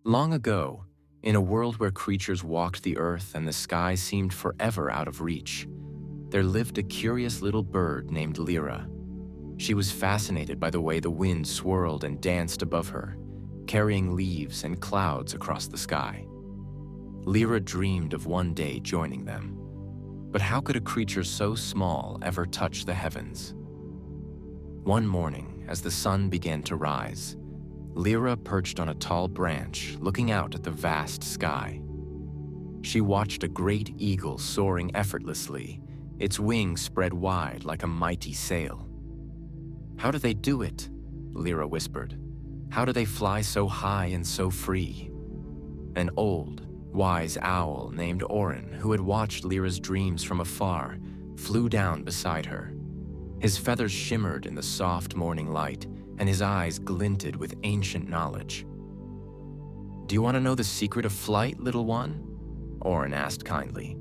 Long ago, in a world where creatures walked the earth and the sky seemed forever out of reach, there lived a curious little bird named Lira. She was fascinated by the way the wind swirled and danced above her, carrying leaves and clouds across the sky. Lira dreamed of one day joining them. But how could a creature so small ever touch the heavens? One morning, as the sun began to rise, Lira perched on a tall branch, looking out at the vast sky. She watched a great eagle soaring effortlessly, its wings spread wide like a mighty sail. "How do they do it?" Lira whispered. "How do they fly so high and so free?" An old, wise owl named Orin, who had watched Lira's dreams from afar, flew down beside her. His feathers shimmered in the soft morning light, and his eyes glinted with ancient knowledge. "Do you want to know the secret of flight, little one?" Orin asked kindly.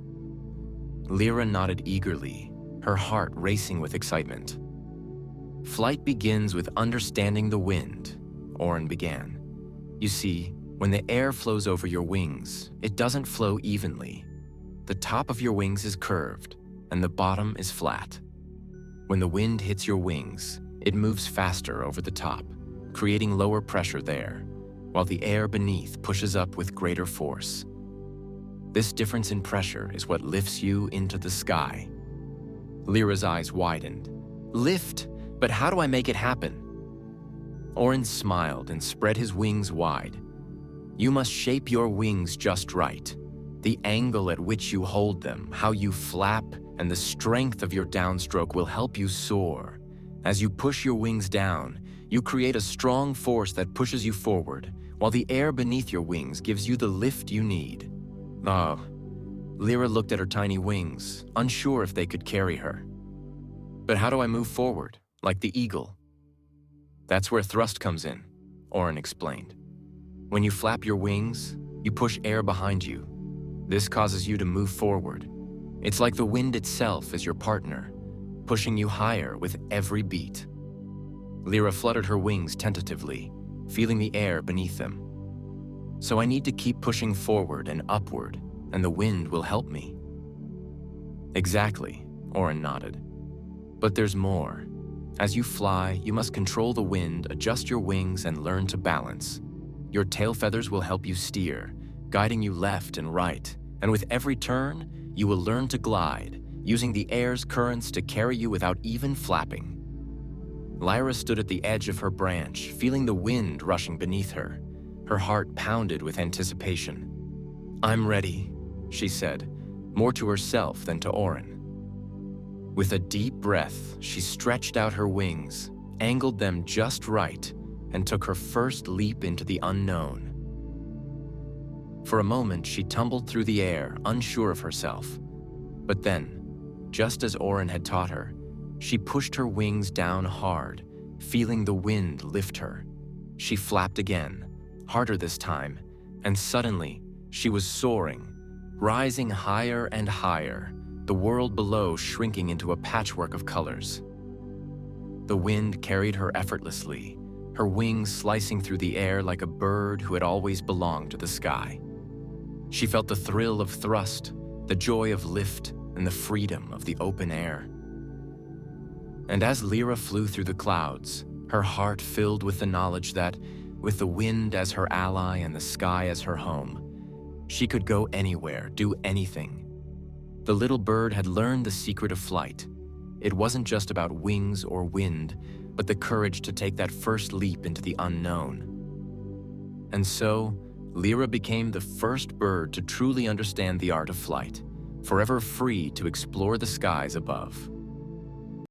Lira nodded eagerly, her heart racing with excitement. "Flight begins with understanding the wind," Orin began. "You see, when the air flows over your wings, it doesn't flow evenly. The top of your wings is curved, and the bottom is flat. When the wind hits your wings, it moves faster over the top, creating lower pressure there, while the air beneath pushes up with greater force. This difference in pressure is what lifts you into the sky." Lira's eyes widened. "Lift? But how do I make it happen?" Orin smiled and spread his wings wide. "You must shape your wings just right. The angle at which you hold them, how you flap, and the strength of your downstroke will help you soar. As you push your wings down, you create a strong force that pushes you forward, while the air beneath your wings gives you the lift you need." Oh. Lira looked at her tiny wings, unsure if they could carry her. "But how do I move forward, like the eagle?" "That's where thrust comes in," Orin explained. "When you flap your wings, you push air behind you. This causes you to move forward. It's like the wind itself is your partner, pushing you higher with every beat." Lira fluttered her wings tentatively, feeling the air beneath them. "So I need to keep pushing forward and upward, and the wind will help me." "Exactly," Orin nodded. "But there's more. As you fly, you must control the wind, adjust your wings, and learn to balance. Your tail feathers will help you steer, guiding you left and right, and with every turn, you will learn to glide, using the air's currents to carry you without even flapping." Lyra stood at the edge of her branch, feeling the wind rushing beneath her. Her heart pounded with anticipation. "I'm ready," she said, more to herself than to Orin. With a deep breath, she stretched out her wings, angled them just right, and took her first leap into the unknown. For a moment, she tumbled through the air, unsure of herself. But then, just as Orin had taught her, she pushed her wings down hard, feeling the wind lift her. She flapped again, harder this time, and suddenly, she was soaring, rising higher and higher, the world below shrinking into a patchwork of colors. The wind carried her effortlessly, her wings slicing through the air like a bird who had always belonged to the sky. She felt the thrill of thrust, the joy of lift, and the freedom of the open air. And as Lira flew through the clouds, her heart filled with the knowledge that, with the wind as her ally and the sky as her home, she could go anywhere, do anything. The little bird had learned the secret of flight. It wasn't just about wings or wind, but the courage to take that first leap into the unknown. And so, Lira became the first bird to truly understand the art of flight, forever free to explore the skies above.